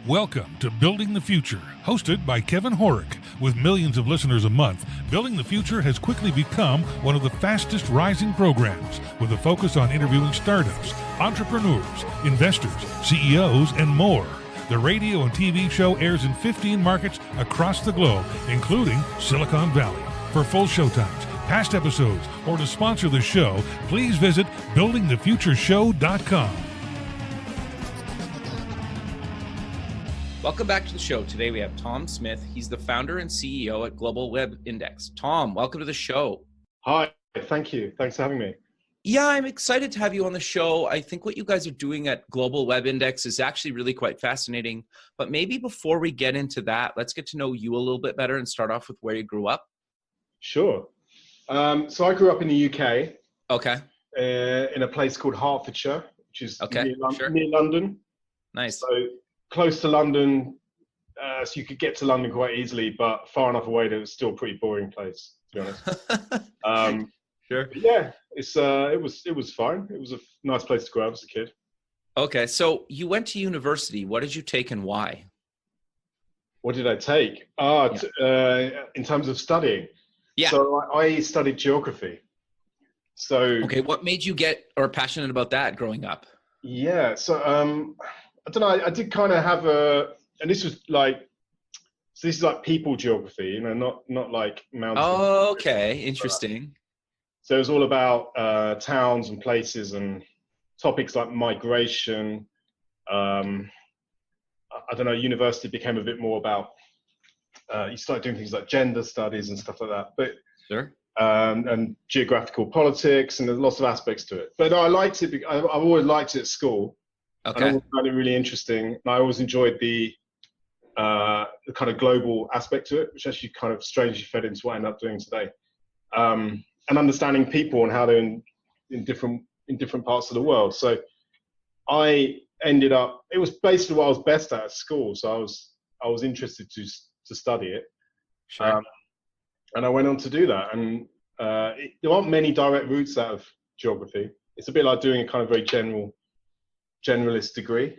Welcome to Building the Future, hosted by Kevin Horick. With millions of listeners a month, Building the Future has quickly become one of the fastest rising programs, with a focus on interviewing startups, entrepreneurs, investors, CEOs, and more. The radio and TV show airs in 15 markets across the globe, including Silicon Valley. For full showtimes, past episodes, or to sponsor the show, please visit buildingthefutureshow.com. Welcome back to the show. Today we have Tom Smith. He's the founder and CEO at GlobalWebIndex. Tom, welcome to the show. Hi, thank you. Thanks for having me. Yeah, I'm excited to have you on the show. I think what you guys are doing at GlobalWebIndex is actually really quite fascinating. But maybe before we get into that, let's get to know you a little bit better and start off with where you grew up. Sure. So I grew up in the UK. Okay. In a place called Hertfordshire, which is near London. Nice. So close to London, so you could get to London quite easily, but far enough away that it was still a pretty boring place, to be honest. Sure. Yeah, it was fine. It was a nice place to grow up as a kid. Okay, so you went to university. What did you take and why? What did I take? In terms of studying. Yeah. So I studied geography. So okay, what made you get or passionate about that growing up? Yeah, so I don't know. I did kind of have and this is like people geography, you know, not like mountains. Oh, okay, interesting. So it was all about towns and places and topics like migration. I don't know. University became a bit more about. You start doing things like gender studies and stuff like that, but sure. And geographical politics, and there's lots of aspects to it. But no, I liked it. I've always liked it at school. Okay. I always found it really interesting. And I always enjoyed the kind of global aspect to it, which actually kind of strangely fed into what I ended up doing today. And understanding people and how they're in different parts of the world. So I ended up. It was basically what I was best at school. So I was interested to study it. Sure. And I went on to do that. And there aren't many direct routes out of geography. It's a bit like doing a kind of very generalist degree.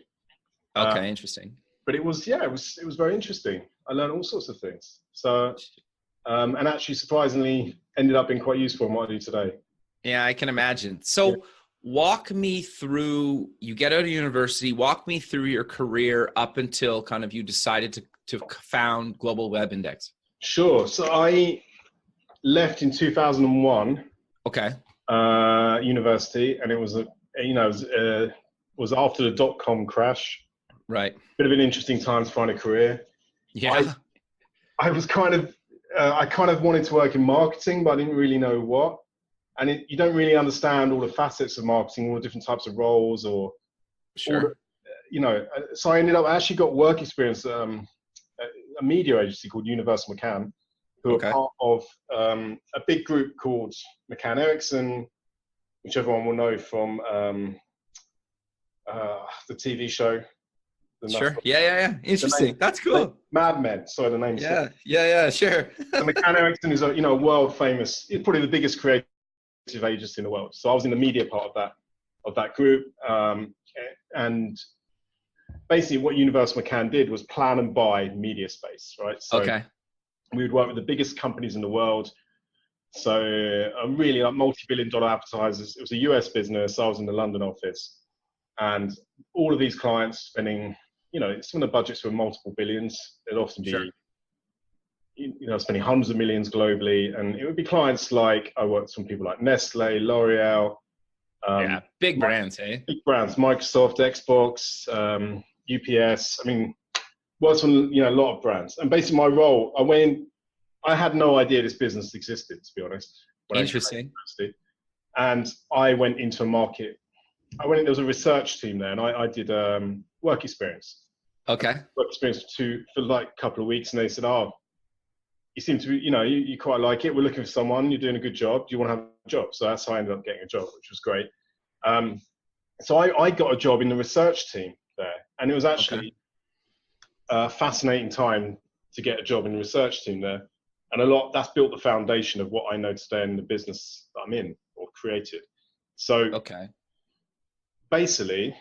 Okay, interesting. But it was very interesting. I learned all sorts of things. So, and actually surprisingly ended up being quite useful in what I do today. Yeah, I can imagine. So walk me through, you get out of university, walk me through your career up until kind of you decided to found GlobalWebIndex. Sure. So I left in 2001. Okay. University, and it was was after the dot-com crash. Right. Bit of an interesting time to find a career. Yeah. I was kind of wanted to work in marketing, but I didn't really know what. And you don't really understand all the facets of marketing, all the different types of roles, or sure. So I actually got work experience at a media agency called Universal McCann, who are part of a big group called McCann Erickson, which everyone will know from the TV show. Sure. Yeah. Interesting. That's cool. Mad Men. Sorry, the name. Yeah. Sure. So McCann Erickson is a world famous, probably the biggest creative agency in the world. So I was in the media part of that group, and basically what Universal McCann did was plan and buy media space, right? So we would work with the biggest companies in the world. So really like multi-billion-dollar advertisers. It was a US business. I was in the London office, and all of these clients spending, some of the budgets were multiple billions. It'd often be, spending hundreds of millions globally. And it would be clients like, I worked with some people like Nestle, L'Oreal. Big brands, eh? Big brands, Microsoft, Xbox, UPS. I mean, worked on, a lot of brands. And basically my role, I had no idea this business existed, to be honest. Interesting. And I went into a market. There was a research team there, and I did work experience. Okay. Work experience for like a couple of weeks, and they said, you seem to be, you quite like it. We're looking for someone. You're doing a good job. Do you want to have a job? So that's how I ended up getting a job, which was great. So I got a job in the research team there, and it was actually a fascinating time to get a job in the research team there. And that's built the foundation of what I know today in the business that I'm in or created. So basically,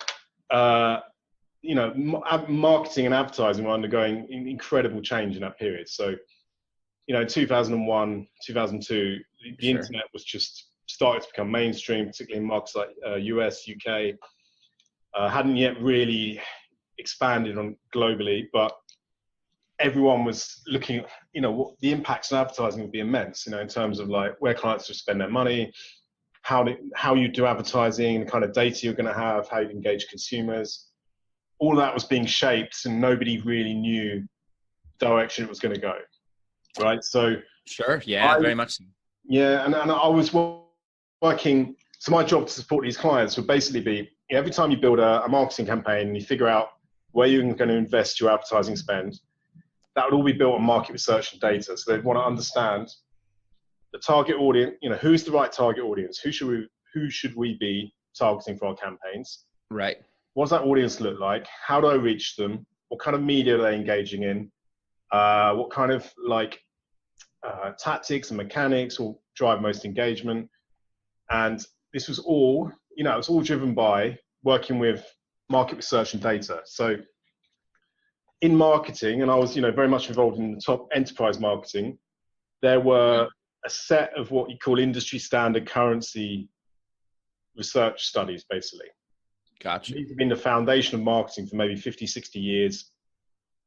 marketing and advertising were undergoing incredible change in that period. So, in 2001, 2002, the Sure. internet was just started to become mainstream, particularly in markets like US, UK. Hadn't yet really expanded on globally, but everyone was looking at, what the impacts on advertising would be immense, in terms of like where clients would spend their money, how you do advertising, the kind of data you're going to have, how you engage consumers. All of that was being shaped, and nobody really knew the direction it was going to go. Right. So Sure. Yeah, very much so. Yeah. And I was working. So my job to support these clients would basically be, every time you build a marketing campaign and you figure out where you're going to invest your advertising spend, that would all be built on market research and data. So they'd want to understand the target audience, who's the right target audience? Who should we be targeting for our campaigns? Right. What does that audience look like? How do I reach them? What kind of media are they engaging in? What kind of tactics and mechanics will drive most engagement? And this was all, it was all driven by working with market research and data. So in marketing, and I was, very much involved in the top enterprise marketing, there were a set of what you call industry standard currency research studies, basically. Gotcha. These have been the foundation of marketing for maybe 50, 60 years.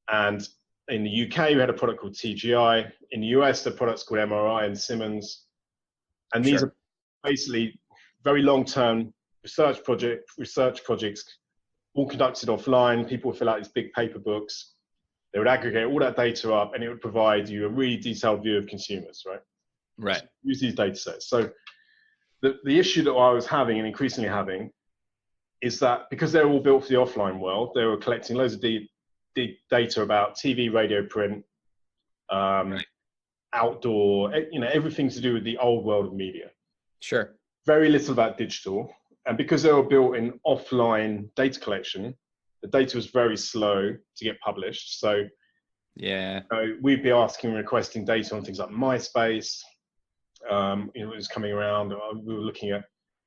And in the UK, we had a product called TGI. In the US, the product's called MRI and Simmons. And these are basically very long-term research projects, all conducted offline. People would fill out these big paper books. They would aggregate all that data up, and it would provide you a really detailed view of consumers, right? Right. Use these data sets. So the issue that I was having, and increasingly having, is that because they're all built for the offline world, they were collecting loads of data about TV, radio, print, outdoor, everything to do with the old world of media. Sure. Very little about digital. And because they were built in offline data collection, the data was very slow to get published. So we'd be requesting data on things like MySpace. It was coming around. We were looking at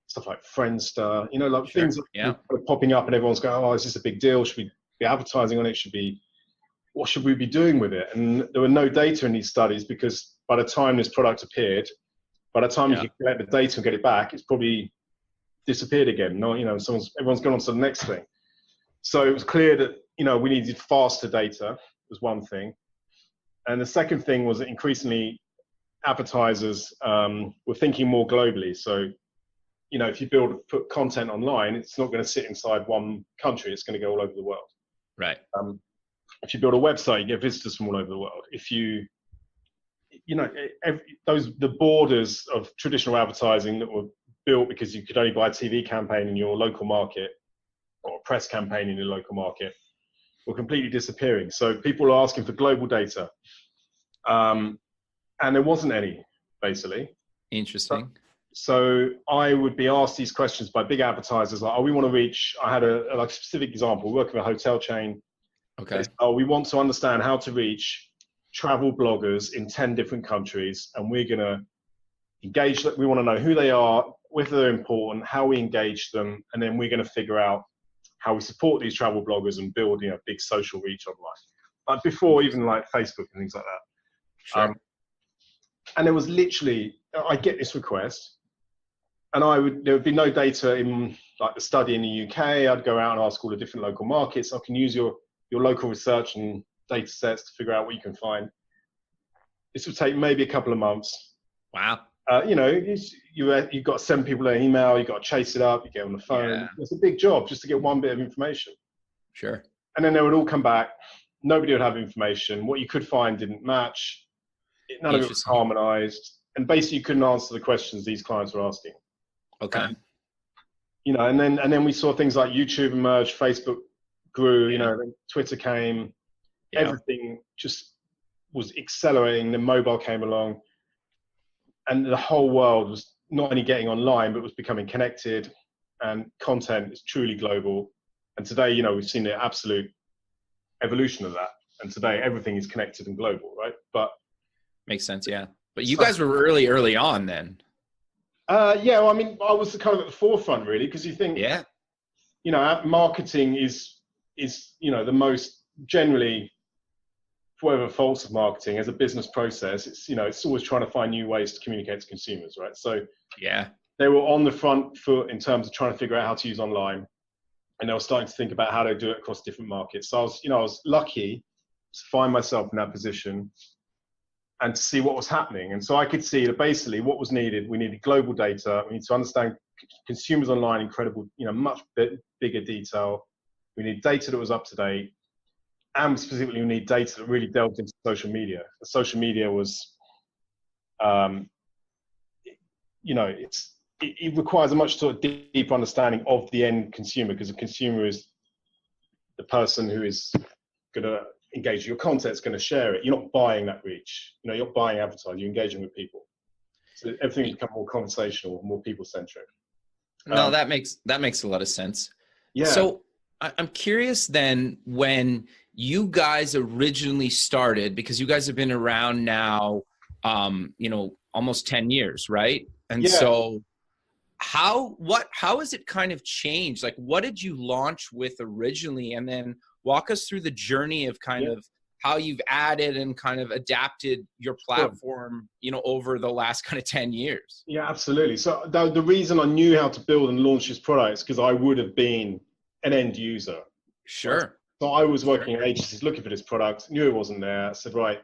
stuff like Friendster, things that were popping up, and everyone's going, "Oh, is this a big deal? Should we be advertising on it? What should we be doing with it?" And there were no data in these studies, because by the time this product appeared, by the time you could collect the data and get it back, it's probably disappeared again. No, everyone's gone on to the next thing. So it was clear that, we needed faster data, was one thing. And the second thing was that increasingly advertisers were thinking more globally. So, if you put content online, it's not going to sit inside one country. It's going to go all over the world. Right. If you build a website, you get visitors from all over the world. If you, the borders of traditional advertising that were built because you could only buy a TV campaign in your local market or a press campaign in your local market were completely disappearing. So people are asking for global data. And there wasn't any, basically. Interesting. So I would be asked these questions by big advertisers, like, we want to reach, I had a specific example, working with a hotel chain. Okay. We want to understand how to reach travel bloggers in 10 different countries, and we're going to engage, we want to know who they are, whether they're important, how we engage them, and then we're going to figure out how we support these travel bloggers and build, big social reach online. Like before even like Facebook and things like that. Sure. And there was literally, I get this request, and there would be no data in like the study in the UK. I'd go out and ask all the different local markets. I can use your local research and data sets to figure out what you can find. This would take maybe a couple of months. Wow. You've got to send people an email, you've got to chase it up, you get on the phone. Yeah. It's a big job just to get one bit of information. Sure. And then they would all come back. Nobody would have information. What you could find didn't match. None of it was harmonized. And basically you couldn't answer the questions these clients were asking. Okay. And then we saw things like YouTube emerge, Facebook grew, then Twitter came. Yeah. Everything just was accelerating. Then mobile came along. And the whole world was not only getting online, but was becoming connected, and content is truly global. And today, we've seen the absolute evolution of that. And today everything is connected and global, right? But makes sense. Yeah. But you guys were really early on then. Yeah. I was kind of at the forefront really, because you think, marketing is is, the most generally, whatever faults of marketing as a business process, it's always trying to find new ways to communicate to consumers, right? So Yeah. they were on the front foot in terms of trying to figure out how to use online, and they were starting to think about how to do it across different markets. So I was lucky to find myself in that position and to see what was happening. And so I could see that basically what was needed, we needed global data. We need to understand consumers online, incredible, much bigger detail. We need data that was up to date. And specifically, we need data that really delved into social media. The social media was, it requires a much sort of deep understanding of the end consumer, because the consumer is the person who is going to engage with your content, is going to share it. You're not buying that reach. You're not buying advertising. You're engaging with people. So everything becomes more conversational, more people-centric. No, that makes a lot of sense. Yeah. So I'm curious then, when you guys originally started, because you guys have been around now, almost 10 years, right? And so how has it kind of changed? Like, what did you launch with originally? And then walk us through the journey of kind of how you've added and kind of adapted your platform, over the last kind of 10 years. Yeah, absolutely. So the reason I knew how to build and launch this product is because I would have been an end user. Sure. Right? So I was working at agencies looking for this product, knew it wasn't there. I said, right,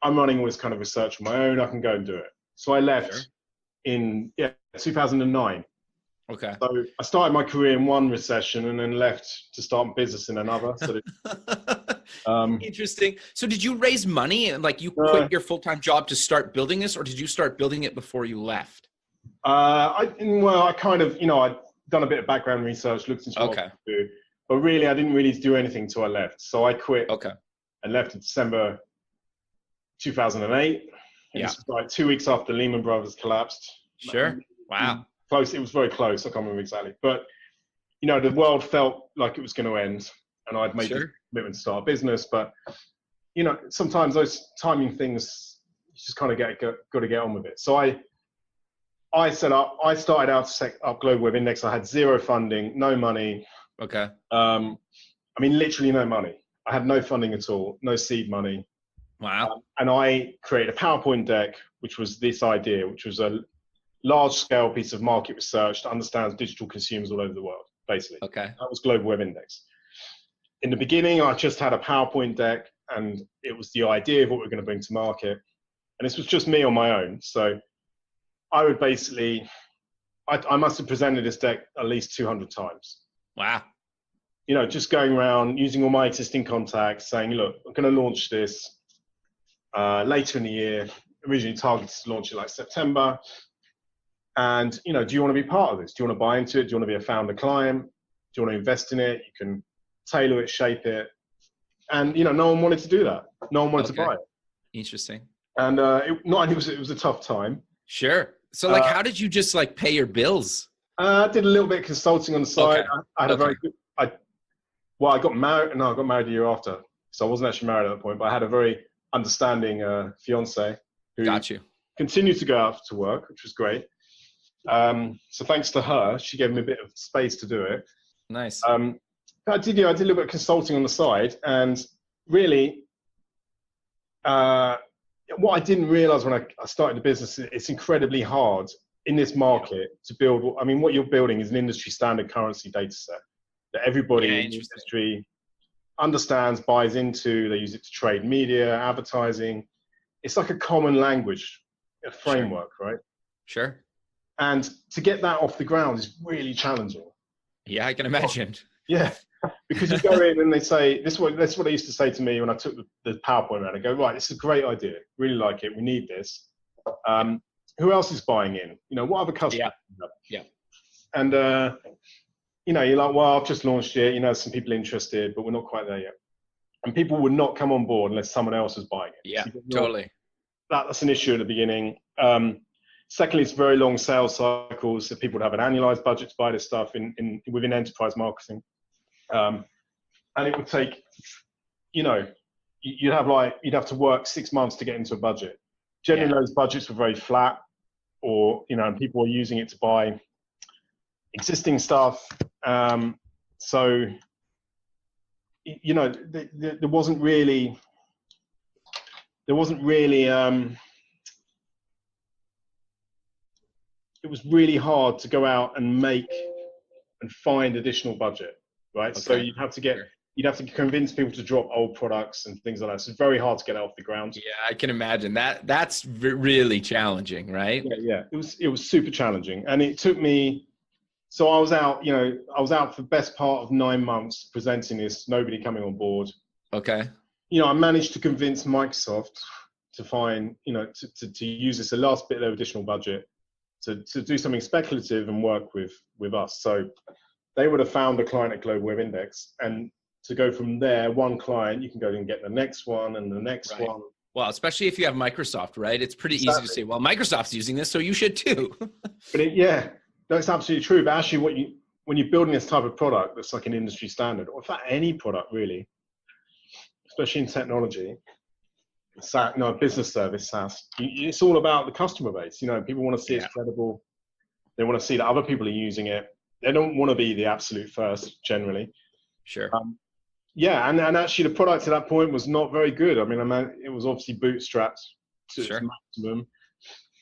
I'm running all this kind of research on my own. I can go and do it. So I left in 2009. Okay. So I started my career in one recession and then left to start business in another. So interesting. So did you raise money and like you quit your full-time job to start building this, or did you start building it before you left? I kind of, I'd done a bit of background research, looked into what I could do, but really I didn't really do anything until I left. So I quit and left in December 2008. It was like 2 weeks after Lehman Brothers collapsed. Sure. Wow. Close. It was very close. I can't remember exactly, but the world felt like it was going to end, and I'd made the commitment to start a business. But sometimes those timing things, you just kind of got to get on with it. So I started out to set up GlobalWebIndex. I had zero funding, no money. Okay. Literally no money. I had no funding at all, no seed money. Wow. And I created a PowerPoint deck, which was this idea, which was a large-scale piece of market research that understands digital consumers all over the world, basically. Okay. That was GlobalWebIndex. In the beginning, I just had a PowerPoint deck, and it was the idea of what we're going to bring to market. And this was just me on my own. So I would basically, I must have presented this deck at least 200 times. Wow. Just going around using all my existing contacts, saying, look, I'm going to launch this later in the year. Originally targeted to launch it like September. And, do you want to be part of this? Do you want to buy into it? Do you want to be a founder client? Do you want to invest in it? You can tailor it, shape it. And, no one wanted to do that. No one wanted to buy it. Interesting. And it was a tough time. Sure. So how did you just pay your bills? I did a little bit of consulting on the side. Okay. I had a very good, I got married. No, I got married a year after. So I wasn't actually married at that point, but I had a very understanding fiance who continued to go out to work, which was great. So thanks to her, she gave me a bit of space to do it. Nice. I did a little bit of consulting on the side, and really, what I didn't realize when I started the business, it's incredibly hard in this market to build. What you're building is an industry standard currency data set that everybody in the industry understands, buys into. They use it to trade media, advertising. It's like a common language, a framework, right? Sure. And to get that off the ground is really challenging. Yeah, I can imagine. Yeah, because you go in and they say, that's what they used to say to me when I took the PowerPoint around. I go, right, this is a great idea. Really like it. We need this. Who else is buying in? What other customers? Yeah. And, you're like, well, I've just launched it. Some people interested, but we're not quite there yet. And people would not come on board unless someone else is buying it. Yeah, so totally. That's an issue at the beginning. Secondly, it's very long sales cycles. So people would have an annualized budget to buy this stuff within enterprise marketing. And it would take, you'd have to work 6 months to get into a budget. Generally, those budgets were very flat, or, and people were using it to buy existing stuff. So you know, there wasn't really, it was really hard to go out and make and find additional budget, right? Okay. So you'd have to convince people to drop old products and things like that. So it's very hard to get it off the ground. Yeah, I can imagine that. That's really challenging, right? Yeah. It was super challenging, and it took me. So I was out for the best part of 9 months presenting this, nobody coming on board. Okay. I managed to convince Microsoft to find, to use this, the last bit of additional budget to do something speculative and work with us. So they would have found a client at GlobalWebIndex, and to go from there, one client, you can go and get the next one and the next one. Well, especially if you have Microsoft, right? It's pretty easy to say, well, Microsoft's using this, so you should too. But that's absolutely true. But actually, when you're building this type of product that's like an industry standard, or in fact any product really, especially in technology, business service SaaS, it's all about the customer base. People want to see it's credible. They want to see that other people are using it. They don't want to be the absolute first generally. Sure. And actually the product at that point was not very good. I mean, it was obviously bootstrapped to its maximum.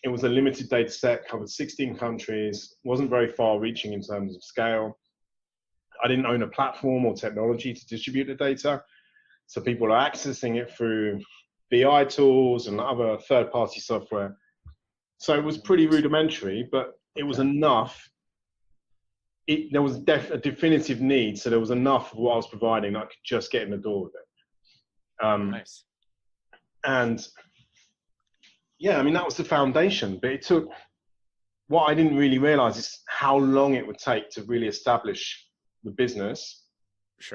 It was a limited data set, covered 16 countries, wasn't very far reaching in terms of scale. I didn't own a platform or technology to distribute the data. So people are accessing it through BI tools and other third-party software. So it was pretty rudimentary, but it was enough. There was a definitive need, so there was enough of what I was providing that I could just get in the door with it. Nice. And that was the foundation. But it took, what I didn't really realize is how long it would take to really establish the business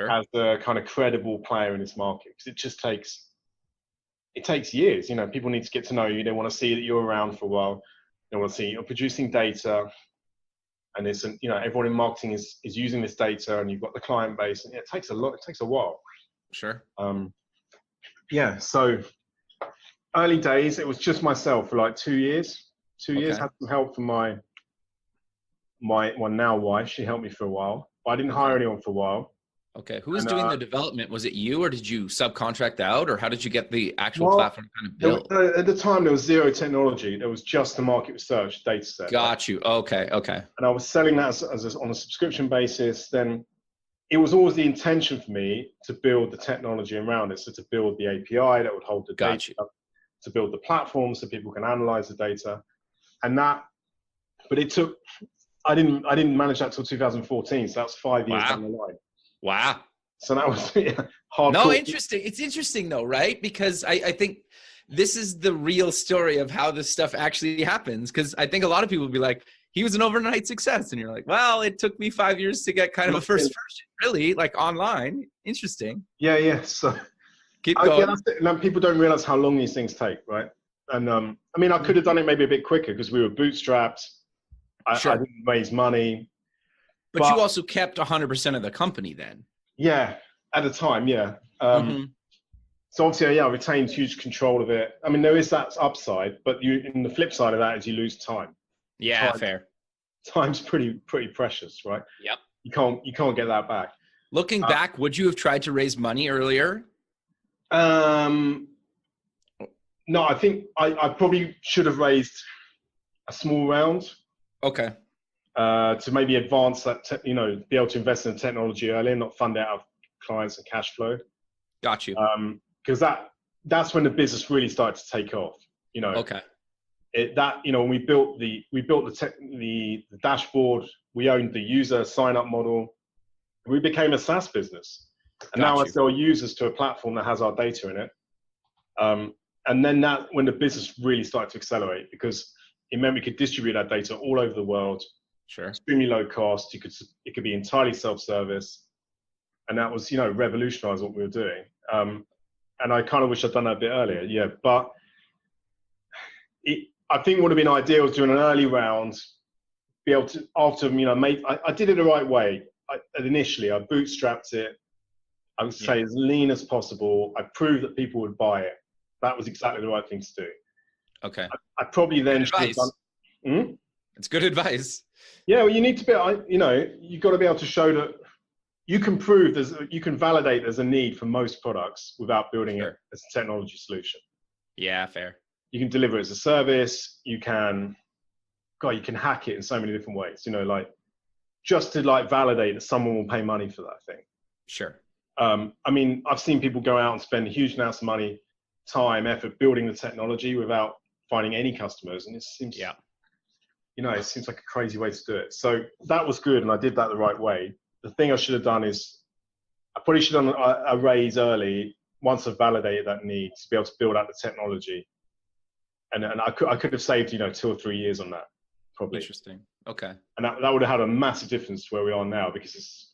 as a kind of credible player in this market. Because it takes years. People need to get to know you. They want to see that you're around for a while. They want to see you're producing data. And it's, everyone in marketing is using this data, and you've got the client base, and it takes a while. Sure. So early days, it was just myself for like 2 years. 2 years, had some help from my now wife. She helped me for a while, but I didn't hire anyone for a while. Okay. Who was doing the development? Was it you, or did you subcontract out, or how did you get the actual platform kind of built? At the time, there was zero technology. There was just the market research data set. Got you. Okay. And I was selling that on a subscription basis. Then it was always the intention for me to build the technology around it. So to build the API that would hold the data, to build the platform so people can analyze the data. But it took, I didn't manage that till 2014. So that's 5 years down the line. Wow. So that was hardcore. No, interesting. It's interesting though, right? Because I think this is the real story of how this stuff actually happens. Because I think a lot of people would be like, he was an overnight success. And you're like, well, it took me 5 years to get kind of a first version, really, like online. Interesting. Yeah. So keep going. And people don't realize how long these things take, right? And I could have done it maybe a bit quicker because we were bootstrapped. I didn't raise money. But you also kept 100% of the company then. Yeah, at the time, yeah. So obviously, I retained huge control of it. I mean, there is that upside, but in the flip side of that is you lose time. Yeah, fair. Time's pretty precious, right? Yep. You can't get that back. Looking back, would you have tried to raise money earlier? No, I think I probably should have raised a small round. Okay. To maybe advance that, be able to invest in technology earlier, not fund it out of clients and cash flow. Got you. Because that's when the business really started to take off. Okay. When we built the dashboard, we owned the user sign up model. We became a SaaS business, and now I sell users to a platform that has our data in it. And then when the business really started to accelerate, because it meant we could distribute that data all over the world. Sure. Extremely low cost. It could be entirely self-service, and that was revolutionized what we were doing. And I kind of wish I'd done that a bit earlier. Yeah, but I think what would have been ideal was doing an early round, be able to I did it the right way. Initially, I bootstrapped it. I would say as lean as possible. I proved that people would buy it. That was exactly the right thing to do. Okay. I probably then should have done. It's good advice. Yeah, well, you need to be, you've got to be able to show that, you can prove you can validate there's a need for most products without building it as a technology solution. Yeah, fair. You can deliver it as a service. You can hack it in so many different ways, like just to like validate that someone will pay money for that thing. Sure. I mean, I've seen people go out and spend huge amounts of money, time, effort building the technology without finding any customers. And it seems, it seems like a crazy way to do it. So that was good. And I did that the right way. The thing I should have done is I probably should have done a raise early once I've validated that need to be able to build out the technology. And I could have saved, 2 or 3 years on that, probably. Interesting. Okay. And that would have had a massive difference to where we are now, because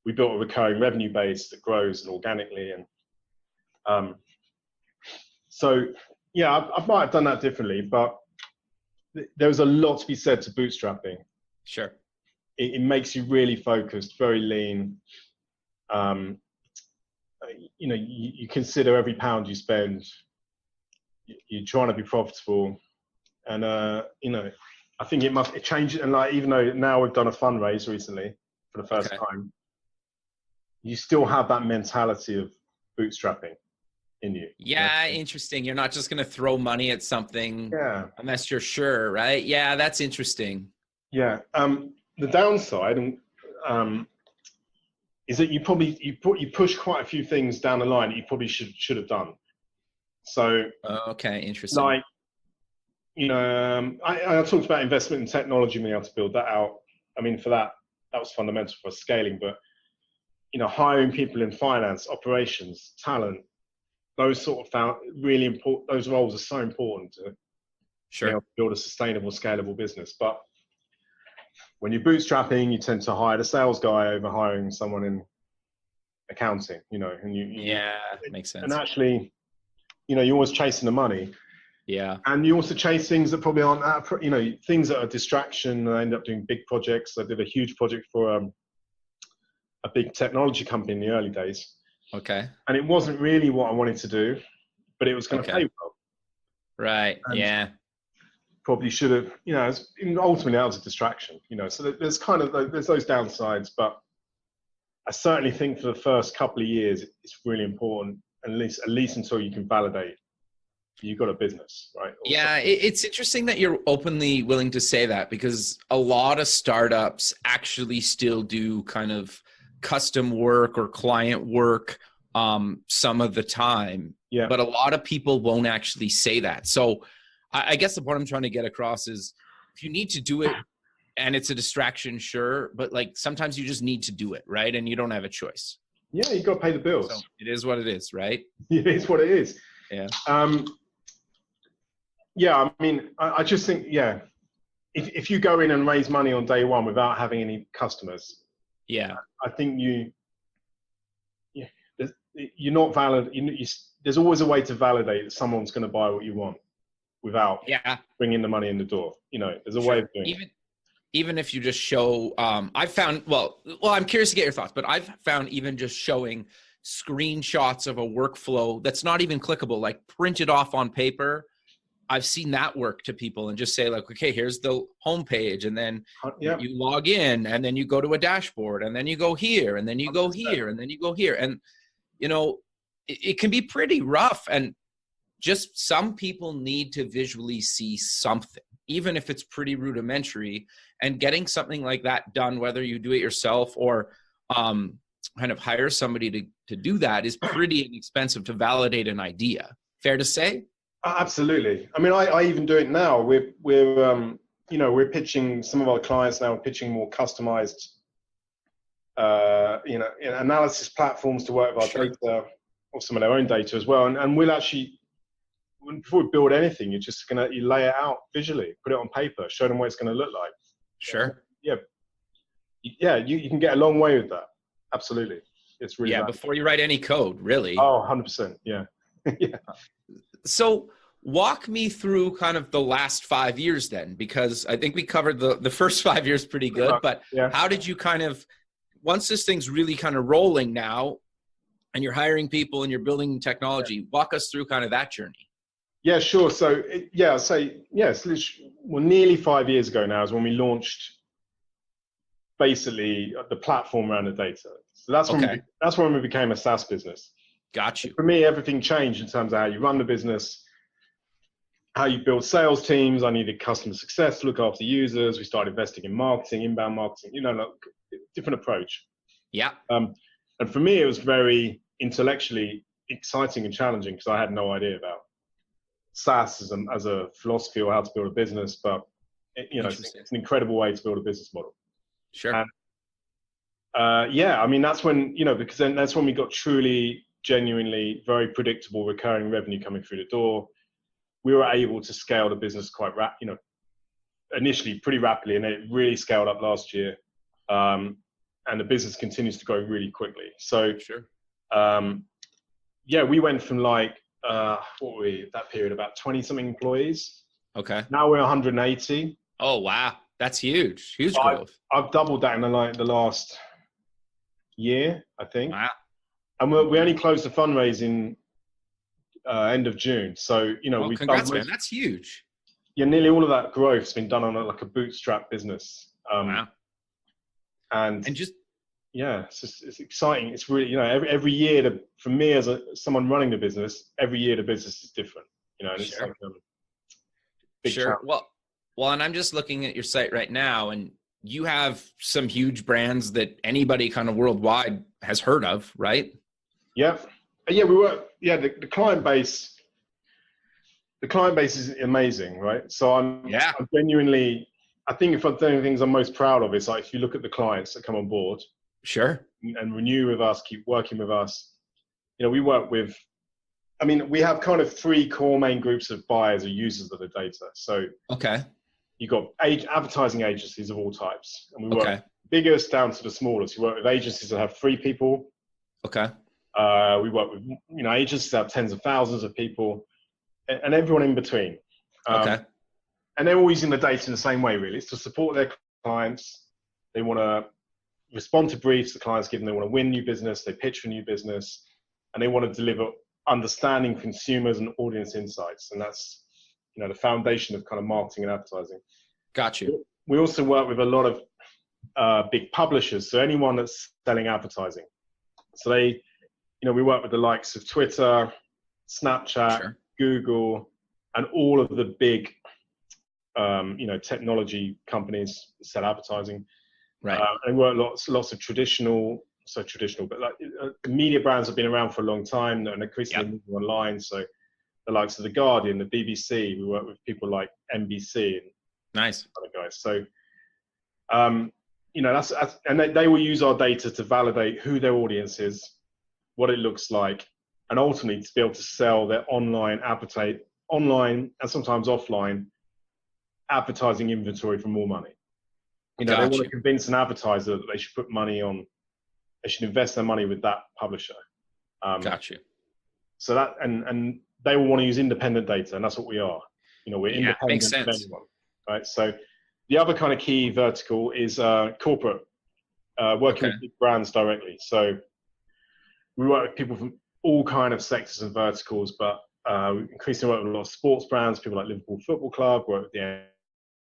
we built a recurring revenue base that grows and organically. And so, yeah, I might have done that differently, but there was a lot to be said to bootstrapping. Sure. It makes you really focused, very lean. You consider every pound you spend. You're trying to be profitable, and I think it changes. And like, even though now we've done a fundraise recently for the first time, you still have that mentality of bootstrapping in you. Yeah, interesting. You're not just going to throw money at something unless you're sure, right? Yeah, that's interesting. Yeah. The downside is that you push quite a few things down the line that you probably should have done. So okay, interesting. Like, I talked about investment in technology and being able to build that out. I mean, for that was fundamental for scaling, but hiring people in finance, operations, talent, those sort of really important. Those roles are so important to be able to build a sustainable, scalable business. But when you're bootstrapping, you tend to hire the sales guy over hiring someone in accounting. It makes sense. And actually, you're always chasing the money. Yeah. And you also chase things that probably aren't that, things that are distraction. I end up doing big projects. I did a huge project for a big technology company in the early days. Okay. And it wasn't really what I wanted to do, but it was going to pay well. Right. And probably should have, ultimately that was a distraction, so there's there's those downsides, but I certainly think for the first couple of years, it's really important, at least until you can validate you've got a business, right? It's interesting that you're openly willing to say that, because a lot of startups actually still do kind of custom work or client work some of the time. Yeah. But a lot of people won't actually say that. So I guess the point I'm trying to get across is, if you need to do it and it's a distraction, sure, but like sometimes you just need to do it, right? And you don't have a choice. Yeah, you got to pay the bills. So it is what it is, right? It is what it is. Yeah. I mean, I just think, if you go in and raise money on day one without having any customers, I think you're not valid. There's always a way to validate that someone's going to buy what you want without bringing the money in the door. There's a way of doing it. Even if you just show, I've found, well, I'm curious to get your thoughts, but I've found even just showing screenshots of a workflow that's not even clickable, like printed off on paper, I've seen that work to people, and just say like, okay, here's the homepage, and then you log in, and then you go to a dashboard, and then you go here, and then you go here, and then you go here. And, it can be pretty rough, and just some people need to visually see something, even if it's pretty rudimentary. And getting something like that done, whether you do it yourself or kind of hire somebody to do that, is pretty inexpensive to validate an idea. Fair to say? Absolutely. I mean, I even do it now. We're pitching some of our clients now. We're pitching more customized, analysis platforms to work with our data, or some of their own data as well. And we'll actually, before we build anything, you lay it out visually, put it on paper, show them what it's going to look like. Sure. Yeah. You can get a long way with that. Absolutely. It's really valuable. Before you write any code, really. Oh, 100%. Yeah. Yeah. So walk me through kind of the last 5 years then, because I think we covered the first 5 years pretty good, but how did you kind of, once this thing's really kind of rolling now and you're hiring people and you're building technology, walk us through kind of that journey. Yeah, sure. So it's nearly 5 years ago now is when we launched basically the platform around the data. So that's when we became a SaaS business. Got you. For me, everything changed in terms of how you run the business, how you build sales teams. I needed customer success to look after users. We started investing in marketing, inbound marketing, like, different approach. Yeah. And for me, it was very intellectually exciting and challenging because I had no idea about SaaS as a philosophy or how to build a business, but it's an incredible way to build a business model. Sure. And, I mean, that's when, because then that's when we got truly, genuinely very predictable recurring revenue coming through the door. We were able to scale the business quite initially pretty rapidly, and it really scaled up last year. And the business continues to grow really quickly. So, sure. We went from like, what were we at that period, about 20 something employees. Okay. Now we're 180. Oh, wow. That's huge. Huge growth. I've doubled that in the last year, I think. Wow. And we only closed the fundraising end of June. So, we've congrats, done man. That's huge. Yeah, nearly all of that growth has been done on a bootstrap business. Wow. And just, it's exciting. It's really, every year for me as someone running the business, every year the business is different, and it's like big sure. challenge. Well, and I'm just looking at your site right now, and you have some huge brands that anybody kind of worldwide has heard of, right? Yeah. Yeah, the client base. The client base is amazing, right? So I'm genuinely, I think if I'm doing things I'm most proud of, is like if you look at the clients that come on board, sure, and renew with us, keep working with us. We work with. I mean, we have kind of three core main groups of buyers or users of the data. So you've got advertising agencies of all types, and we work from the biggest down to the smallest. We work with agencies that have 3 people. Okay. We work with agencies that have tens of thousands of people, and everyone in between. And they're all using the data in the same way, really. It's to support their clients. They want to respond to briefs the clients give them. They want to win new business. They pitch for new business, and they want to deliver understanding consumers and audience insights. And that's, the foundation of kind of marketing and advertising. Got you. We also work with a lot of big publishers. So anyone that's selling advertising. So we work with the likes of Twitter, Snapchat, Google, and all of the big, technology companies that sell advertising. Right. And work lots of traditional, but like media brands have been around for a long time and increasingly moving online. So the likes of the Guardian, the BBC, we work with people like NBC and nice other guys. So, and they will use our data to validate who their audience is, what it looks like, and ultimately to be able to sell their online and sometimes offline advertising inventory for more money. They want to convince an advertiser that they should put money on, they should invest their money with that publisher. Got you. So that, and they will want to use independent data, and that's what we are. We're independent makes sense. of anyone, right? So the other kind of key vertical is corporate, working with big brands directly. So we work with people from all kind of sectors and verticals, but we increasingly work with a lot of sports brands, people like Liverpool Football Club, work with the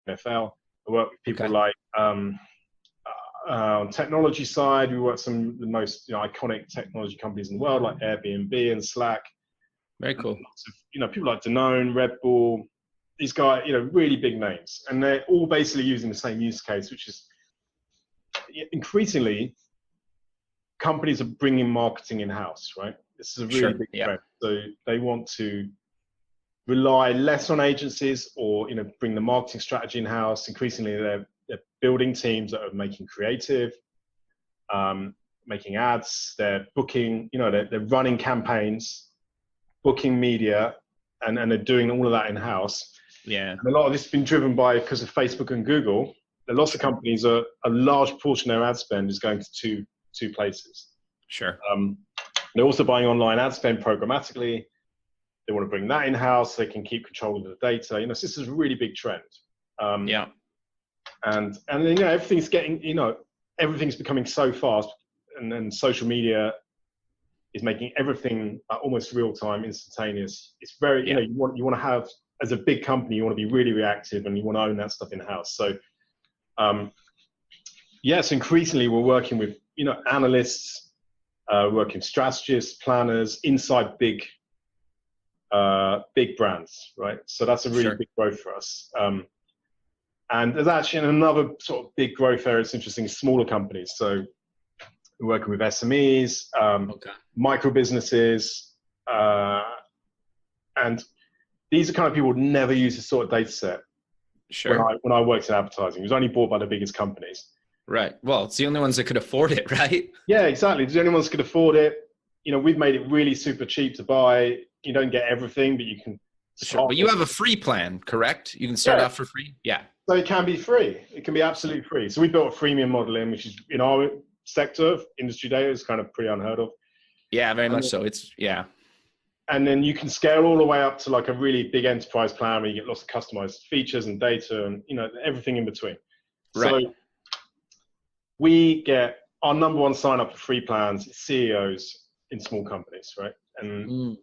NFL. We work with people like, on technology side, we work with some of the most iconic technology companies in the world, like Airbnb and Slack. Very cool. Lots of, people like Danone, Red Bull, these guys, really big names. And they're all basically using the same use case, which is increasingly companies are bringing marketing in-house, right? This is a really big trend. So they want to rely less on agencies or, bring the marketing strategy in-house. Increasingly, they're building teams that are making creative, making ads, they're booking, they're running campaigns, booking media, and they're doing all of that in-house. Yeah. And a lot of this has been driven because of Facebook and Google. Lots of companies a large portion of their ad spend is going to two places. Sure. They're also buying online ad spend programmatically. They want to bring that in-house. They can keep control of the data. So this is a really big trend. And then, everything's getting, everything's becoming so fast, and then social media is making everything almost real time, instantaneous. It's very, you want to have, as a big company, you want to be really reactive and you want to own that stuff in-house. So Yes, increasingly we're working with, analysts, working strategists, planners inside big brands, right? So that's a really Sure. big growth for us. And there's actually another sort of big growth area. It's interesting, smaller companies. So we're working with SMEs, micro businesses, and these are kind of people who never use this sort of data set. Sure. When I worked in advertising, it was only bought by the biggest companies. Right. Well, it's the only ones that could afford it, right? Yeah, exactly. The only ones who could afford it. We've made it really super cheap to buy. You don't get everything, but you can. Sure. But you have a free plan, correct? You can start off for free. Yeah. So it can be free. It can be absolutely free. So we built a freemium model in, which is in our sector of industry data is kind of pretty unheard of. Yeah, very much so. And then you can scale all the way up to like a really big enterprise plan where you get lots of customized features and data and everything in between. Right. So we get our number one sign up for free plans, CEOs in small companies, right? And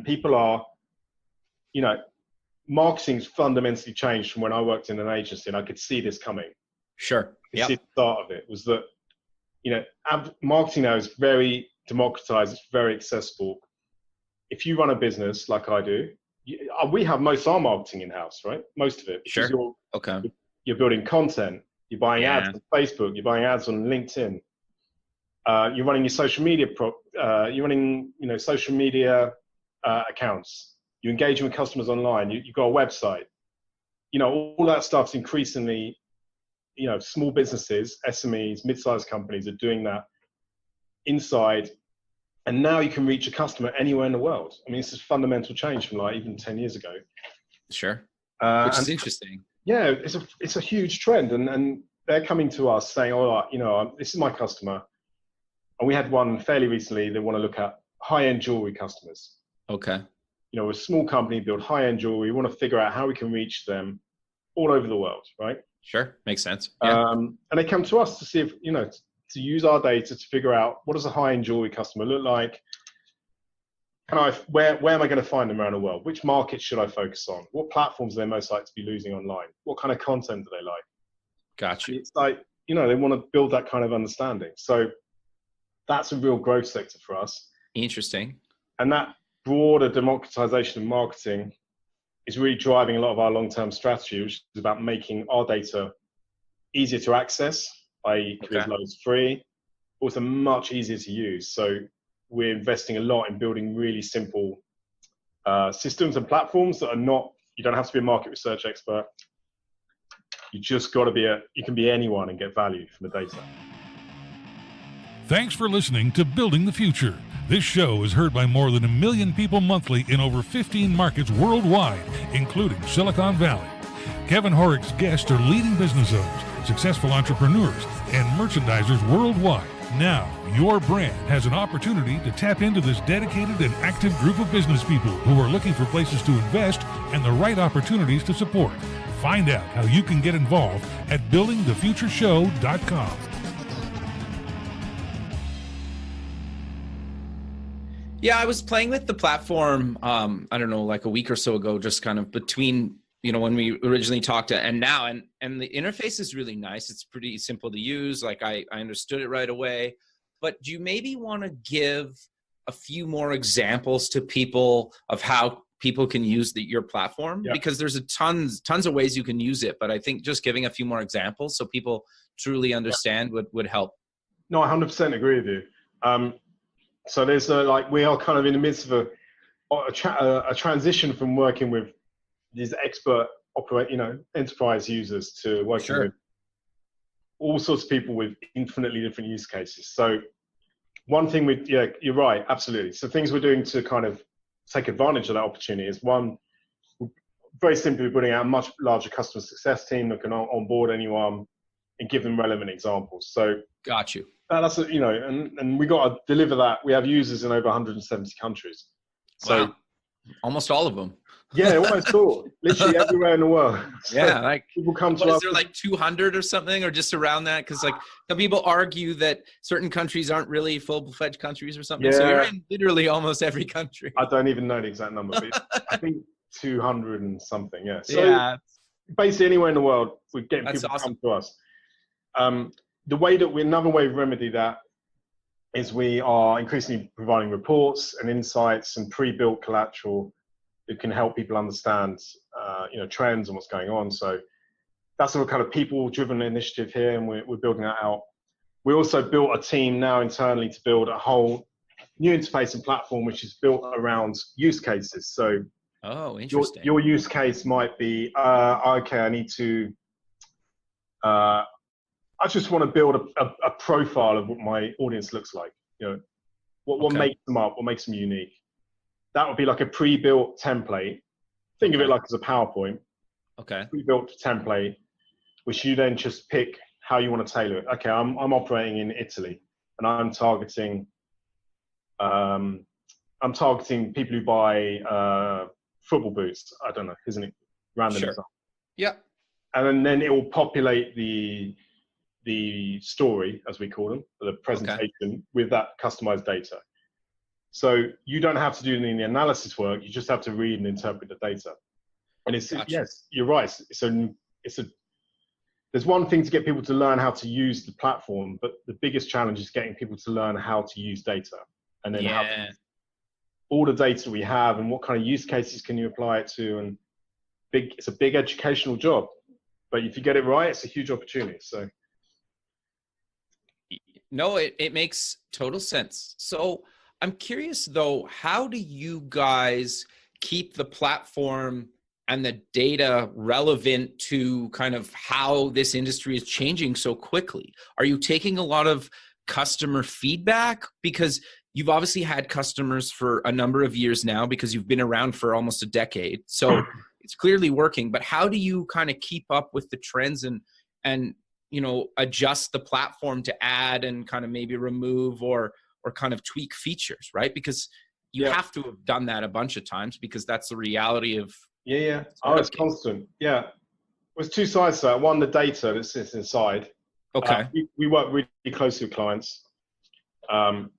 people are, marketing's fundamentally changed from when I worked in an agency, and I could see this coming. Sure. Yeah. The start of it was that, marketing now is very democratized. It's very accessible. If you run a business like I do, we have most of our marketing in-house, right? Most of it. Sure. You're building content. You're buying ads on Facebook. You're buying ads on LinkedIn. You're running your social media. You're running, social media accounts. You're engaging with customers online. You've got a website. All that stuff's increasingly, small businesses, SMEs, mid-sized companies are doing that inside. And now you can reach a customer anywhere in the world. I mean, this is a fundamental change from like even 10 years ago. Sure. Which is interesting. Yeah, it's a huge trend. And they're coming to us saying, this is my customer. And we had one fairly recently. They want to look at high-end jewelry customers. Okay. We're a small company, build high-end jewelry. We want to figure out how we can reach them all over the world, right? Sure. Makes sense. Yeah. And they come to us to see if, to use our data to figure out what does a high-end jewelry customer look like? Where am I going to find them around the world? Which markets should I focus on? What platforms are they most likely to be losing online? What kind of content do they like? Gotcha. It's like, they want to build that kind of understanding. So that's a real growth sector for us. Interesting. And that broader democratization of marketing is really driving a lot of our long-term strategy, which is about making our data easier to access, i.e. loads free, also much easier to use. So we're investing a lot in building really simple systems and platforms that are you don't have to be a market research expert. You just got to you can be anyone and get value from the data. Thanks for listening to Building the Future. This show is heard by more than 1 million people monthly in over 15 markets worldwide, including Silicon Valley. Kevin Horick's guests are leading business owners, successful entrepreneurs, and merchandisers worldwide. Now, your brand has an opportunity to tap into this dedicated and active group of business people who are looking for places to invest and the right opportunities to support. Find out how you can get involved at buildingthefutureshow.com. Yeah, I was playing with the platform, I don't know, like a week or so ago, just kind of between, when we originally talked and now, and the interface is really nice. It's pretty simple to use. Like I understood it right away, but do you maybe want to give a few more examples to people of how people can use your platform? Yeah. Because there's tons of ways you can use it, but I think just giving a few more examples so people truly understand would help. No, I 100% agree with you. So there's we are kind of in the midst of a transition from working with these expert enterprise users to working with all sorts of people with infinitely different use cases. So one thing you're right, absolutely. So things we're doing to kind of take advantage of that opportunity is one, very simply putting out a much larger customer success team that can onboard anyone and give them relevant examples. So got you. That's and we got to deliver that. We have users in over 170 countries. So wow. Almost all of them. Yeah, almost all. Literally everywhere in the world. So yeah, like people come to us. us. Is there like 200 or something, or just around that? Because like some people argue that certain countries aren't really full-fledged countries or something. Yeah. So you're in literally almost every country. I don't even know the exact number, but I think 200 and something. Yeah. So yeah. basically anywhere in the world, we're getting That's people awesome. to come to us. another way we remedy that is we are increasingly providing reports and insights and pre-built collateral that can help people understand, trends and what's going on. So that's a kind of people-driven initiative here, and we're building that out. We also built a team now internally to build a whole new interface and platform, which is built around use cases. So oh, interesting. Your use case might be, okay, I need to, I just want to build a profile of what my audience looks like. What makes them up, what makes them unique. That would be like a pre-built template. Think of it like as a PowerPoint. Okay. Pre-built template, which you then just pick how you want to tailor it. Okay, I'm operating in Italy, and I'm targeting people who buy football boots. I don't know, isn't it random? Sure. Example. Yeah. And then it will populate the story, as we call them, the presentation with that customized data. So you don't have to do any analysis work. You just have to read and interpret the data. And yes, you're right. There's one thing to get people to learn how to use the platform, but the biggest challenge is getting people to learn how to use data, and then all the data we have and what kind of use cases can you apply it to, and it's a big educational job. But if you get it right, it's a huge opportunity. So. No, it makes total sense. So I'm curious though, how do you guys keep the platform and the data relevant to kind of how this industry is changing so quickly? Are you taking a lot of customer feedback? Because you've obviously had customers for a number of years now, because you've been around for almost a decade. So it's clearly working, but how do you kind of keep up with the trends and adjust the platform to add and kind of maybe remove or kind of tweak features, right? Because you have to have done that a bunch of times, because that's the reality of. Yeah. Oh, it's constant. Yeah. There's two sides to that. One, the data that sits inside. Okay. We work really closely with clients, and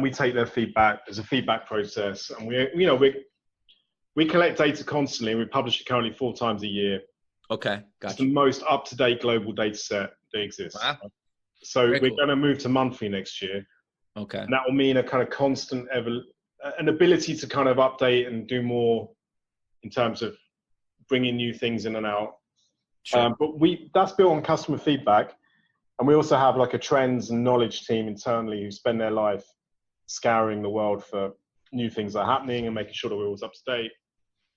we take their feedback. There's a feedback process, and we collect data constantly. We publish it currently 4 times a year. Okay, gotcha. It's the most up-to-date global data set that exists. Wow. So we're going to move to monthly next year. Okay. And that will mean a kind of constant an ability to kind of update and do more in terms of bringing new things in and out. Sure. But that's built on customer feedback. And we also have like a trends and knowledge team internally who spend their life scouring the world for new things that are happening and making sure that we're always up to date.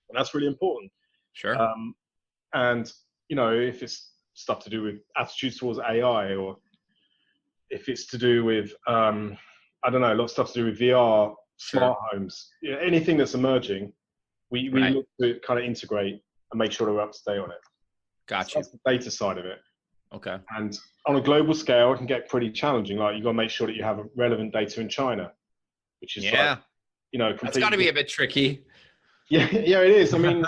And that's really important. Sure. And, if it's stuff to do with attitudes towards AI, or if it's to do with, a lot of stuff to do with VR, smart homes, anything that's emerging, we look to kind of integrate and make sure that we're up to date on it. Gotcha. So that's the data side of it. Okay. And on a global scale, it can get pretty challenging. Like you've got to make sure that you have relevant data in China, which is that's got to be a bit tricky. Yeah, it is. I mean,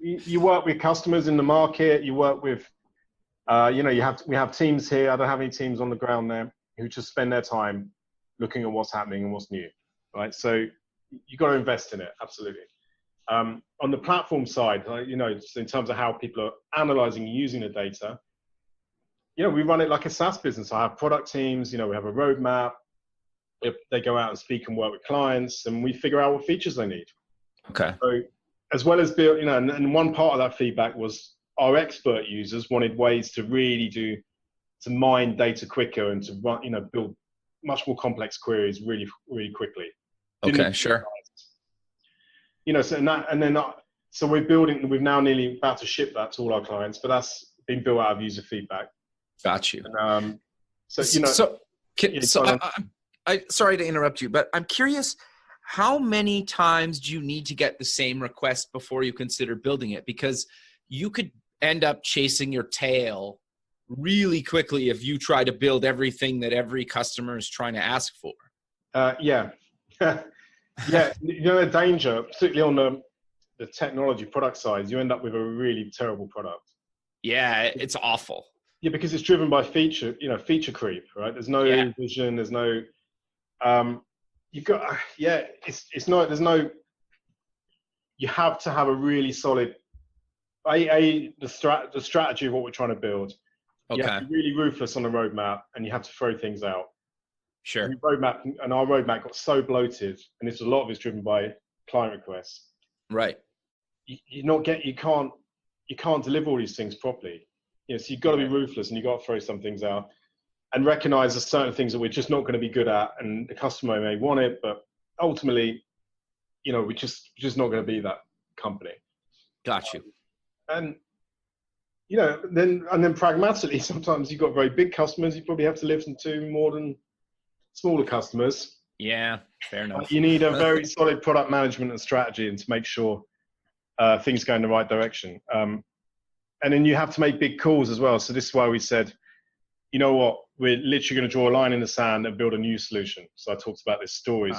you work with customers in the market. You work with, we have teams here. I don't have any teams on the ground there who just spend their time looking at what's happening and what's new, right? So you got to invest in it, absolutely. On the platform side, just in terms of how people are analyzing and using the data, we run it like a SaaS business. I have product teams. We have a roadmap. They go out and speak and work with clients, and we figure out what features they need. Okay. So as well as build, and one part of that feedback was our expert users wanted ways to really to mine data quicker and to run, build much more complex queries really, really quickly. Okay, sure. So we've now nearly about to ship that to all our clients, but that's been built out of user feedback. Got you. And, sorry to interrupt you, but I'm curious, how many times do you need to get the same request before you consider building it? Because you could end up chasing your tail really quickly if you try to build everything that every customer is trying to ask for. Yeah. The danger, particularly on the technology product side, you end up with a really terrible product. Yeah, it's awful. Yeah, because it's driven by feature creep, right? There's no vision, there's no, you have to have a really solid, the strategy of what we're trying to build, You have Okay. to be really ruthless on the roadmap, and you have to throw things out. Sure. And our roadmap got so bloated, and a lot of it's driven by client requests. Right. You can't deliver all these things properly. So you've got to be ruthless, and you've got to throw some things out, and recognize there's certain things that we're just not going to be good at, and the customer may want it, but ultimately, we're just not going to be that company. Got you. And then pragmatically, sometimes you've got very big customers. You probably have to listen to more than smaller customers. Yeah, fair enough. You need a very solid product management and strategy, and to make sure things go in the right direction. And then you have to make big calls as well. So this is why we said, you know what, we're literally going to draw a line in the sand and build a new solution. So I talked about this stories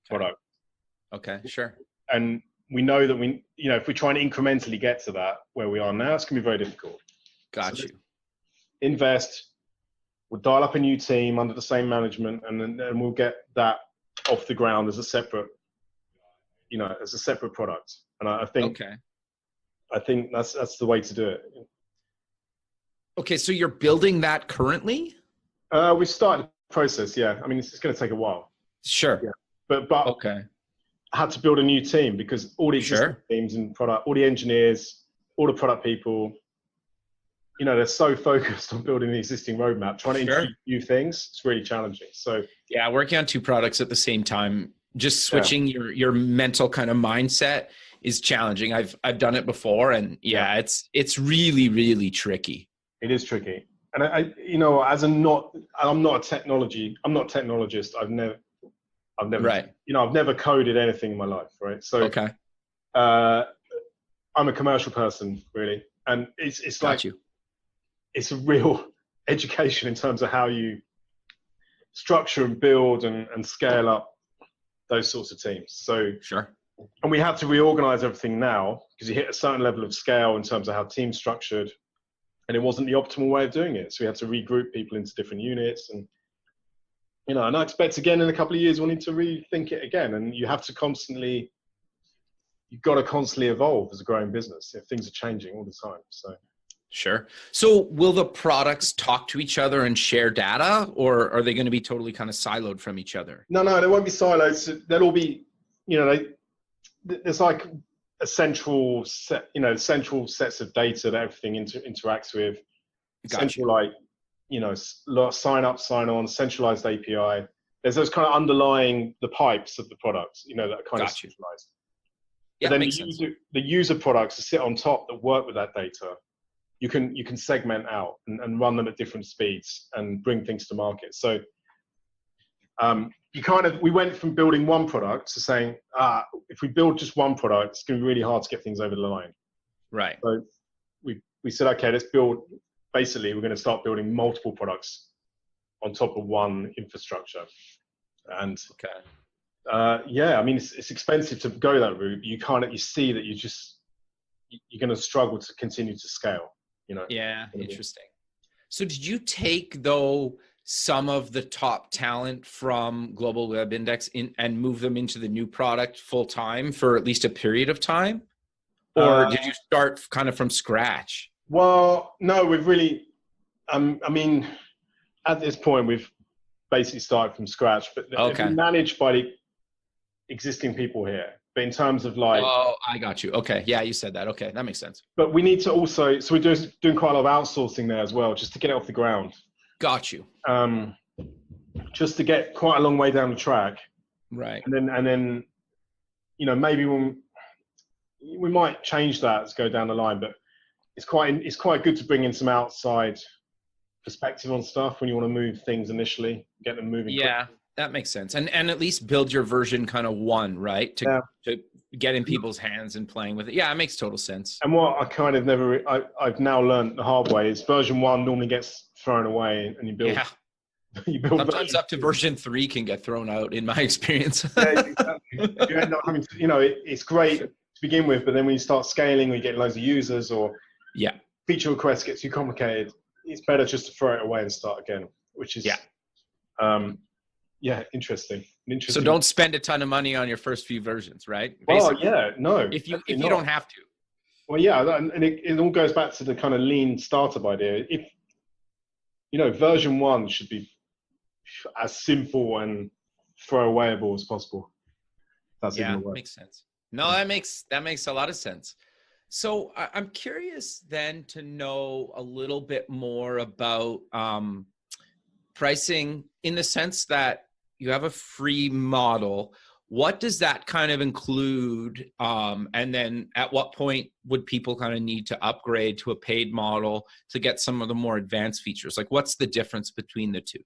product. Okay, sure. And we know that if we try and incrementally get to that where we are now, it's going to be very difficult. Got you. Invest. We'll dial up a new team under the same management, and then we'll get that off the ground as a separate, product. And I think that's the way to do it. Okay, so you're building that currently? We've started the process. Yeah, I mean, it's going to take a while. Sure. Yeah. But okay. I had to build a new team because all the existing teams and product, all the engineers, all the product people, they're so focused on building the existing roadmap, trying to introduce new things. It's really challenging. So yeah, working on two products at the same time, just switching your mental kind of mindset is challenging. I've done it before, and it's really, really tricky. It is tricky. And I'm not a technologist. I've never, right. I've never coded anything in my life. Right. So, I'm a commercial person really. And it's like, it's a real education in terms of how you structure and build and scale up those sorts of teams. So, and we had to reorganize everything now because you hit a certain level of scale in terms of how teams structured, and it wasn't the optimal way of doing it. So we had to regroup people into different units, and and I expect again in a couple of years we'll need to rethink it again. And you've got to constantly evolve as a growing business. Things are changing all the time. So. Sure. So will the products talk to each other and share data, or are they going to be totally kind of siloed from each other? No, they won't be siloed. So they'll all be, there's like a central set, central sets of data that everything interacts with. Central, sign up, sign on, centralized API. There's those kind of underlying the pipes of the products, that are kind of centralized. Yeah, but then the user products that sit on top that work with that data, you can segment out and run them at different speeds and bring things to market. So we went from building one product to saying, if we build just one product, it's going to be really hard to get things over the line. Right. So we said, okay, let's build. Basically, we're going to start building multiple products on top of one infrastructure. And I mean, it's expensive to go that route. You see that you're going to struggle to continue to scale. Yeah, interesting. So did you take some of the top talent from GlobalWebIndex and move them into the new product full time for at least a period of time? Or did you start kind of from scratch? Well, no, we've really, I mean, at this point, we've basically started from scratch, but they've been managed by the existing people here. But in terms of oh, I got you. Okay. Yeah, you said that. Okay. That makes sense. But we need to also, so we're doing quite a lot of outsourcing there as well, just to get it off the ground. Got you. Just to get quite a long way down the track. Right. And then, maybe we might change that as go down the line, but it's quite good to bring in some outside perspective on stuff when you want to move things initially, get them moving. Yeah. Quickly. That makes sense. And at least build your version kind of one, right? To get in people's hands and playing with it. Yeah, it makes total sense. And what I kind of I've now learned the hard way is version 1 normally gets thrown away and you build. Yeah. Sometimes up to version 3 can get thrown out in my experience. Yeah, exactly. You end up having to, it's great to begin with, but then when you start scaling or you get loads of users or feature requests get too complicated, it's better just to throw it away and start again, which is interesting. So don't spend a ton of money on your first few versions, right? Basically. Oh, no. If you don't have to. Well, yeah, and it all goes back to the kind of lean startup idea. version 1 should be as simple and throwawayable as possible. That's even a word. Makes sense. No, that makes a lot of sense. So I'm curious then to know a little bit more about pricing, in the sense that you have a free model. What does that kind of include? And then at what point would people kind of need to upgrade to a paid model to get some of the more advanced features? Like, what's the difference between the two?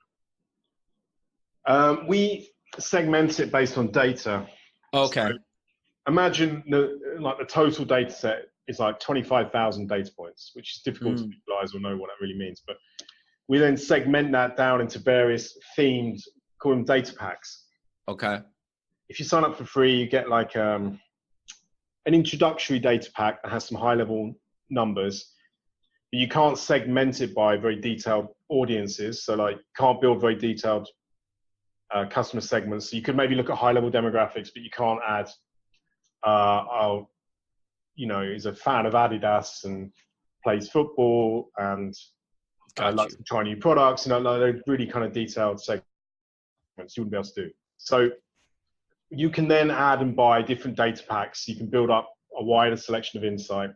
We segment it based on data. Okay. So imagine the total data set is like 25,000 data points, which is difficult to visualize or know what that really means. But we then segment that down into various themed, call them data packs. Okay. If you sign up for free, you get like an introductory data pack that has some high-level numbers. But you can't segment it by very detailed audiences. So like, can't build very detailed customer segments. So you could maybe look at high-level demographics, but you can't add, is a fan of Adidas and plays football and likes to try new products. They're really kind of detailed segments you wouldn't be able to do. So you can then add and buy different data packs. You can build up a wider selection of insight.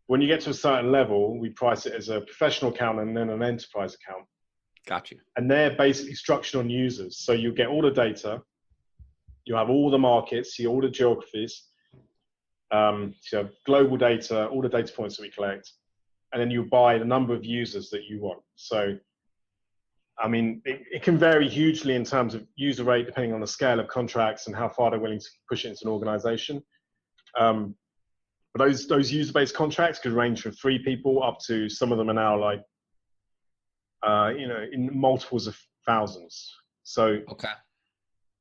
When you get to a certain level, we price it as a professional account and then an enterprise account. Got you. And they're basically structured on users. So you get all the data, you have all the markets, all the geographies, so global data, all the data points that we collect, and then you buy the number of users that you want. So, I mean, it can vary hugely in terms of user rate, depending on the scale of contracts and how far they're willing to push it into an organization. But those user-based contracts could range from 3 people up to, some of them are now like, in multiples of thousands. So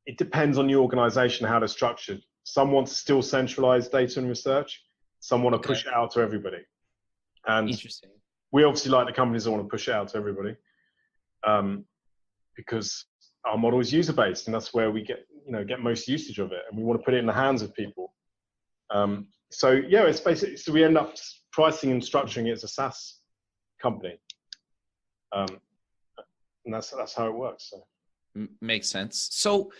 it depends on the organization, how they're structured. Some want to still centralize data and research. Some want to push it out to everybody. And interesting. We obviously like the companies that want to push it out to everybody, because our model is user-based, and that's where we get most usage of it, and we want to put it in the hands of people. It's basically, so we end up pricing and structuring it as a SaaS company. And that's how it works. So. Makes sense. So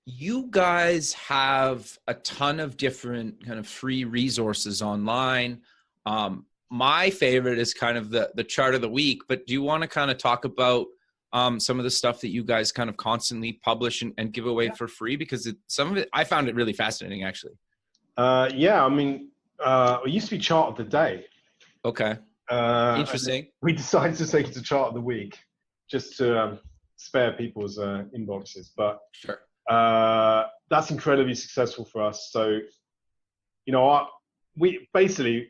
you guys have a ton of different kind of free resources online. My favorite is kind of the chart of the week, but do you want to kind of talk about some of the stuff that you guys kind of constantly publish and give away for free? Because some of it, I found it really fascinating, actually. I mean, it used to be chart of the day. Okay. Interesting. We decided to take it to chart of the week just to spare people's inboxes. But sure. That's incredibly successful for us. So, we basically,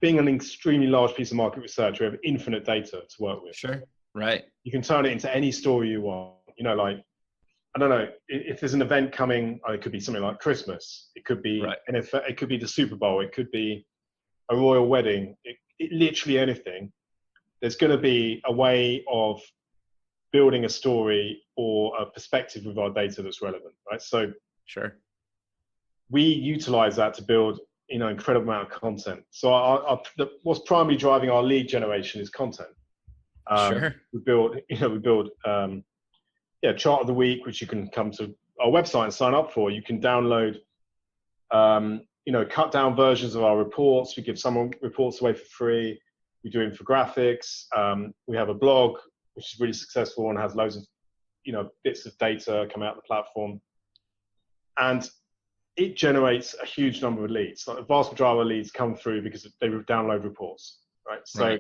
being an extremely large piece of market research, we have infinite data to work with. Sure. Right. You can turn it into any story you want. I don't know, if there's an event coming, it could be something like Christmas. It could be NFL, it could be the Super Bowl. It could be a royal wedding. It literally anything. There's going to be a way of building a story or a perspective with our data that's relevant, right? So sure, we utilize that to build, incredible amount of content. So what's primarily driving our lead generation is content. Sure. We build chart of the week, which you can come to our website and sign up for. You can download, cut down versions of our reports. We give some reports away for free. We do infographics. We have a blog, which is really successful and has loads of, bits of data come out of the platform. And it generates a huge number of leads. Like the vast majority of leads come through because they download reports, right? So,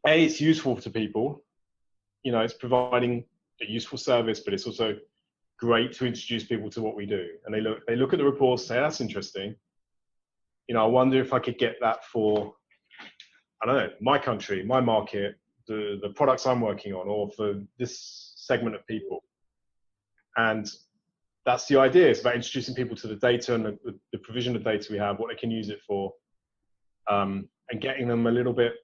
it's useful to people. It's providing a useful service, but it's also great to introduce people to what we do. And they look at the reports, say, that's interesting. I wonder if I could get that for, I don't know, my country, my market, the products I'm working on, or for this segment of people. And that's the idea. It's about introducing people to the data and the provision of data we have, what they can use it for, and getting them a little bit,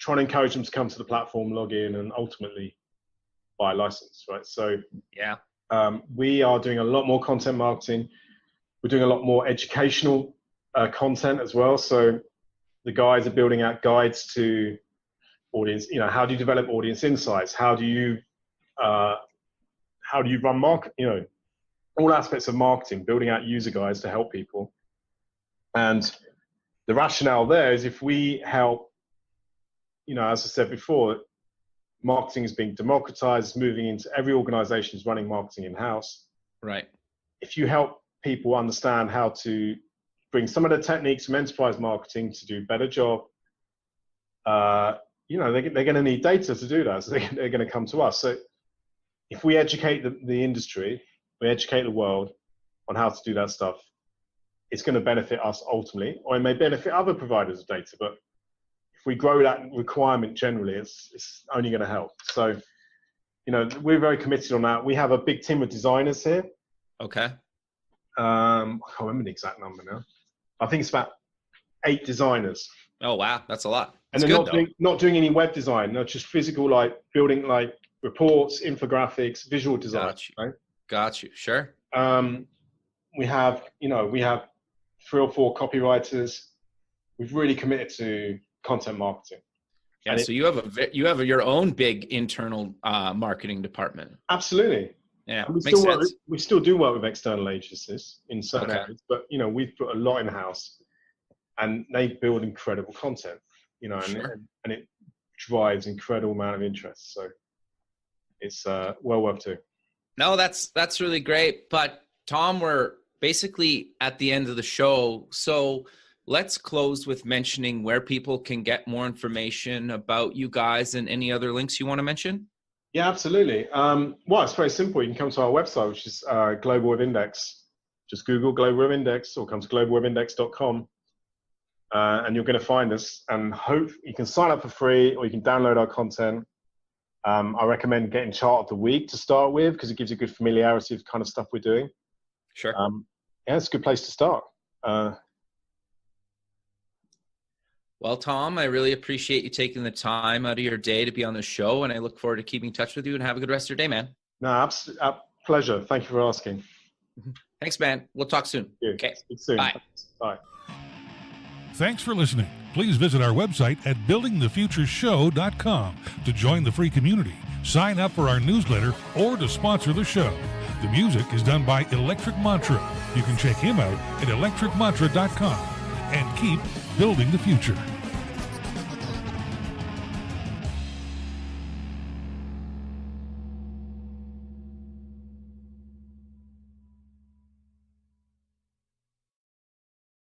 trying to encourage them to come to the platform, log in, and ultimately buy a license, right? So we are doing a lot more content marketing. We're doing a lot more educational content as well. So the guys are building out guides to audience, how do you develop audience insights? How do you run market, all aspects of marketing, building out user guides to help people. And the rationale there is if we help, as I said before, marketing is being democratized, moving into every organization is running marketing in-house. Right. If you help people understand how to bring some of the techniques from enterprise marketing to do a better job, they're going to need data to do that. So they're going to come to us. So if we educate the industry, we educate the world on how to do that stuff, it's going to benefit us ultimately, or it may benefit other providers of data. But if we grow that requirement generally, it's only going to help. So, we're very committed on that. We have a big team of designers here. Okay. I can't remember the exact number now. I think it's about 8 designers. Oh, wow. That's a lot. That's and they're good, not doing any web design. They're just physical, like building like reports, infographics, visual design. Got you. Right? Got you. Sure. We have 3 or 4 copywriters. We've really committed to content marketing. Yeah. So you have your own big internal marketing department. Absolutely. Yeah. Makes sense. We still do work with external agencies in certain areas, but we've put a lot in house, and they build incredible content. Sure. and it drives incredible amount of interest. So it's well worth doing. No, that's really great. But Tom, we're basically at the end of the show. So let's close with mentioning where people can get more information about you guys and any other links you want to mention. Yeah, absolutely. Well, it's very simple. You can come to our website, which is GlobalWebIndex. Just Google GlobalWebIndex or come to globalwebindex.com. And you're going to find us, and hope you can sign up for free or you can download our content. I recommend getting Chart of the Week to start with because it gives you good familiarity of the kind of stuff we're doing. Sure. Yeah, it's a good place to start. Well, Tom, I really appreciate you taking the time out of your day to be on the show, and I look forward to keeping in touch with you, and have a good rest of your day, man. No, absolutely. Pleasure. Thank you for asking. Thanks, man. We'll talk soon. Okay. Speak soon. Bye. Bye. Thanks for listening. Please visit our website at buildingthefutureshow.com to join the free community, sign up for our newsletter, or to sponsor the show. The music is done by Electric Mantra. You can check him out at electricmantra.com and keep building the future.